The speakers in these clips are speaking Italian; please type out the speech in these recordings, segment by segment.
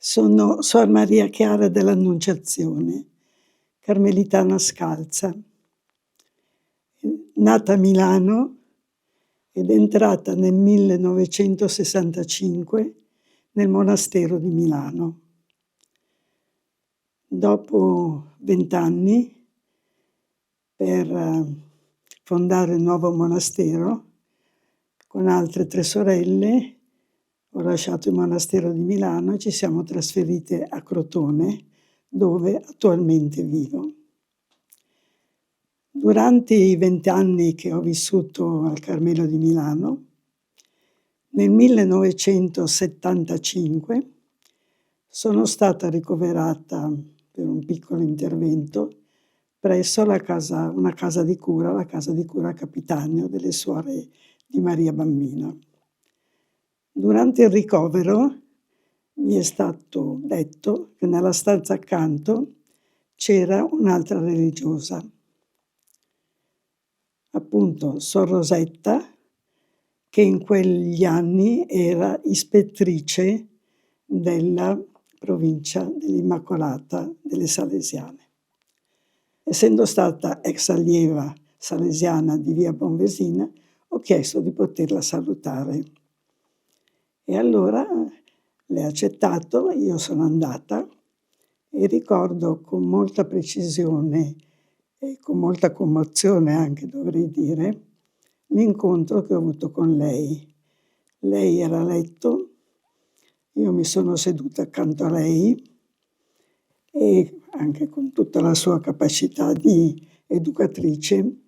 Sono Suor Maria Chiara dell'Annunciazione, carmelitana scalza, nata a Milano ed entrata nel 1965 nel monastero di Milano. Dopo 20 anni, per fondare il nuovo monastero, con altre 3 sorelle, ho lasciato il monastero di Milano e ci siamo trasferite a Crotone, dove attualmente vivo. Durante i 20 anni che ho vissuto al Carmelo di Milano, nel 1975 sono stata ricoverata per un piccolo intervento presso una casa di cura, la casa di cura Capitanio delle Suore di Maria Bambina. Durante il ricovero mi è stato detto che nella stanza accanto c'era un'altra religiosa, appunto Sor Rosetta, che in quegli anni era ispettrice della provincia dell'Immacolata delle Salesiane. Essendo stata ex allieva salesiana di via Bonvesina, ho chiesto di poterla salutare. E allora lei ha accettato, io sono andata e ricordo con molta precisione e con molta commozione anche, dovrei dire, l'incontro che ho avuto con lei. Lei era a letto, io mi sono seduta accanto a lei e anche con tutta la sua capacità di educatrice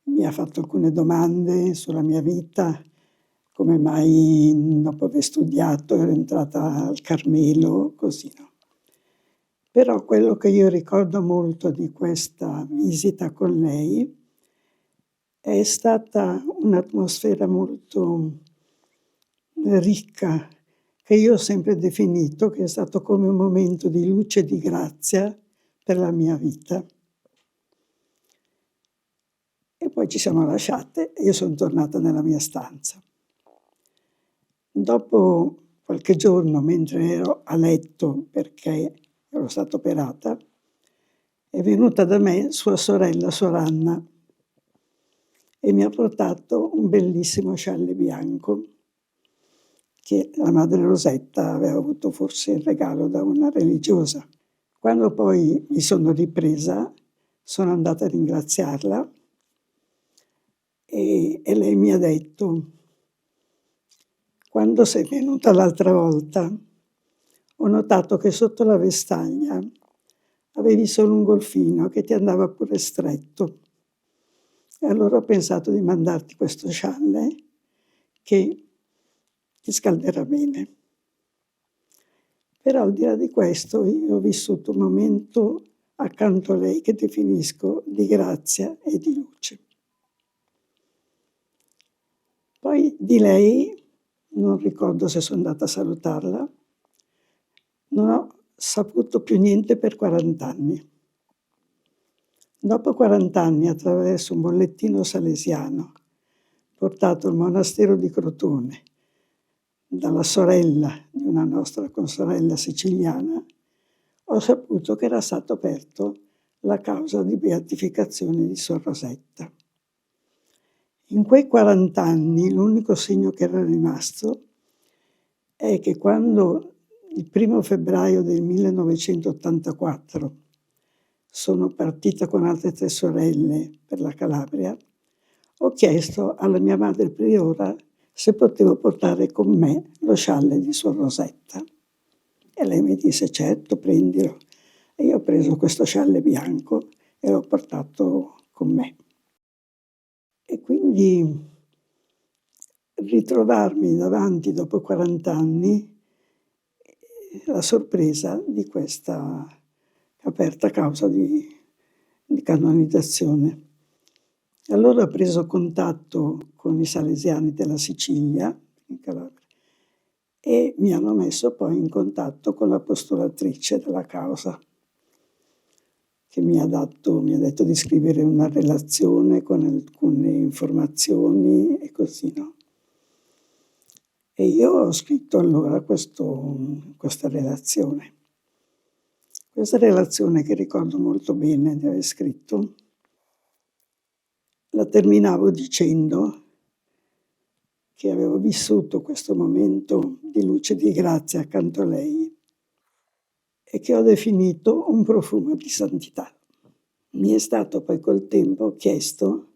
mi ha fatto alcune domande sulla mia vita, come mai dopo aver studiato ero entrata al Carmelo, così, no. Però quello che io ricordo molto di questa visita con lei è stata un'atmosfera molto ricca, che io ho sempre definito che è stato come un momento di luce e di grazia per la mia vita. E poi ci siamo lasciate e io son tornata nella mia stanza. Dopo qualche giorno, mentre ero a letto perché ero stata operata, è venuta da me sua sorella, Suor Anna, e mi ha portato un bellissimo scialle bianco che la madre Rosetta aveva avuto forse in regalo da una religiosa. Quando poi mi sono ripresa, sono andata a ringraziarla e lei mi ha detto: "Quando sei venuta l'altra volta, ho notato che sotto la vestaglia avevi solo un golfino che ti andava pure stretto. E allora ho pensato di mandarti questo scialle che ti scalderà bene". Però al di là di questo io ho vissuto un momento accanto a lei che definisco di grazia e di luce. Poi di lei non ricordo se sono andata a salutarla, non ho saputo più niente per 40 anni. Dopo 40 anni, attraverso un bollettino salesiano portato al monastero di Crotone dalla sorella di una nostra consorella siciliana, ho saputo che era stato aperto la causa di beatificazione di Sor Rosetta. In quei 40 anni l'unico segno che era rimasto è che quando il 1° febbraio del 1984 sono partita con altre 3 sorelle per la Calabria, ho chiesto alla mia madre priora se potevo portare con me lo scialle di Sor Rosetta. E lei mi disse: "Certo, prendilo". E io ho preso questo scialle bianco e l'ho portato con me. E quindi ritrovarmi davanti dopo 40 anni la sorpresa di questa aperta causa di canonizzazione. Allora ho preso contatto con i salesiani della Sicilia, in Calabria, e mi hanno messo poi in contatto con l'apostolatrice della causa, che mi ha detto di scrivere una relazione con alcune informazioni e così, no. E io ho scritto allora questa relazione. Questa relazione, che ricordo molto bene di aver scritto, la terminavo dicendo che avevo vissuto questo momento di luce e di grazia accanto a lei e che ho definito un profumo di santità. Mi è stato poi col tempo chiesto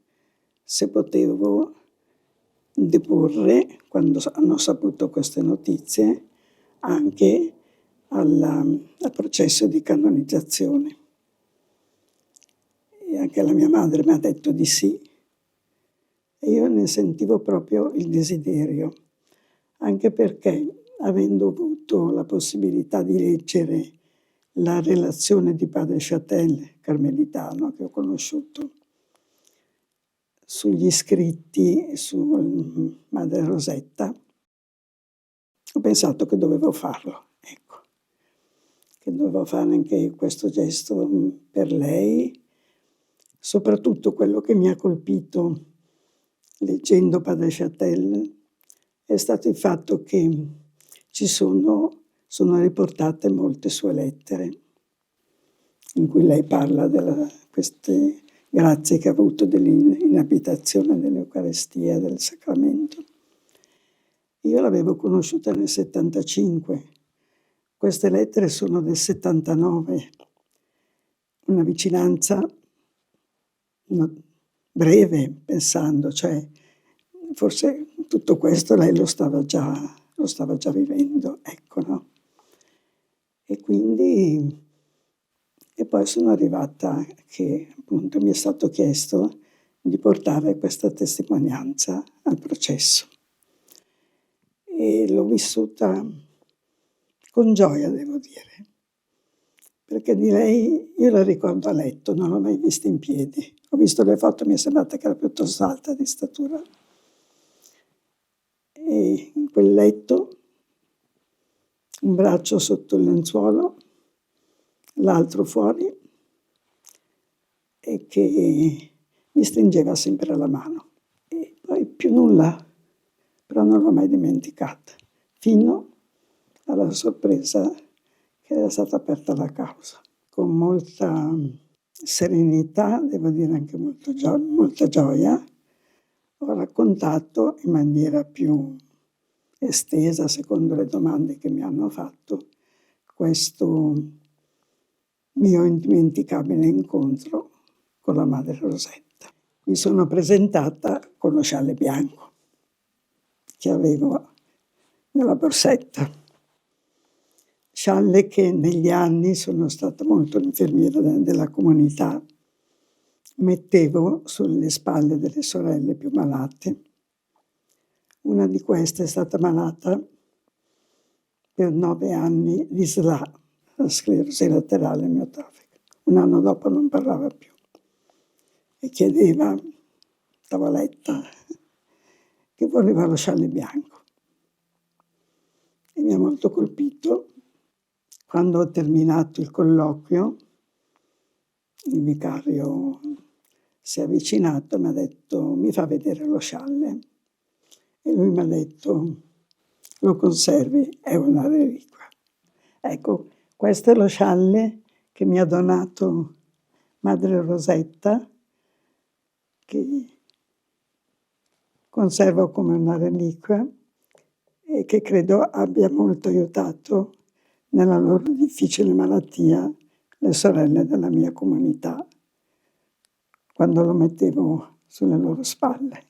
se potevo deporre, quando hanno saputo queste notizie, anche al processo di canonizzazione. E anche la mia madre mi ha detto di sì, e io ne sentivo proprio il desiderio, anche perché, avendo avuto la possibilità di leggere la relazione di padre Châtel, carmelitano, che ho conosciuto, sugli scritti su Madre Rosetta, ho pensato che dovevo farlo, ecco, che dovevo fare anche questo gesto per lei. Soprattutto quello che mi ha colpito leggendo padre Châtel è stato il fatto che sono riportate molte sue lettere in cui lei parla della queste grazie che ha avuto dell'inabitazione dell'Eucaristia, del sacramento. Io l'avevo conosciuta nel 75, queste lettere sono del 79, una vicinanza breve, pensando, cioè forse tutto questo lei lo stava già vivendo, ecco, no? E quindi, e poi sono arrivata che appunto mi è stato chiesto di portare questa testimonianza al processo. E l'ho vissuta con gioia, devo dire, perché di lei io la ricordo a letto, non l'ho mai vista in piedi. Ho visto le foto, mi è sembrata che era piuttosto alta di statura. E in quel letto, un braccio sotto il lenzuolo, l'altro fuori, e che mi stringeva sempre la mano. E poi più nulla, però non l'ho mai dimenticata, fino alla sorpresa che era stata aperta la causa. Con molta serenità, devo dire anche molta gioia, ho raccontato in maniera più estesa, secondo le domande che mi hanno fatto, questo mio indimenticabile incontro con la Madre Rosetta. Mi sono presentata con lo scialle bianco che avevo nella borsetta. Scialle che negli anni, sono stata molto l'infermiera della comunità, mettevo sulle spalle delle sorelle più malate. Una di queste è stata malata per 9 anni di SLA, la sclerosi laterale amiotrofica. Un anno dopo non parlava più e chiedeva, tavoletta, che voleva lo scialle bianco. E mi ha molto colpito. Quando ho terminato il colloquio, il vicario si è avvicinato e mi ha detto: mi fa vedere lo scialle? E lui mi ha detto: lo conservi, è una reliquia. Ecco, questo è lo scialle che mi ha donato Madre Rosetta, che conservo come una reliquia e che credo abbia molto aiutato nella loro difficile malattia le sorelle della mia comunità, quando lo mettevo sulle loro spalle.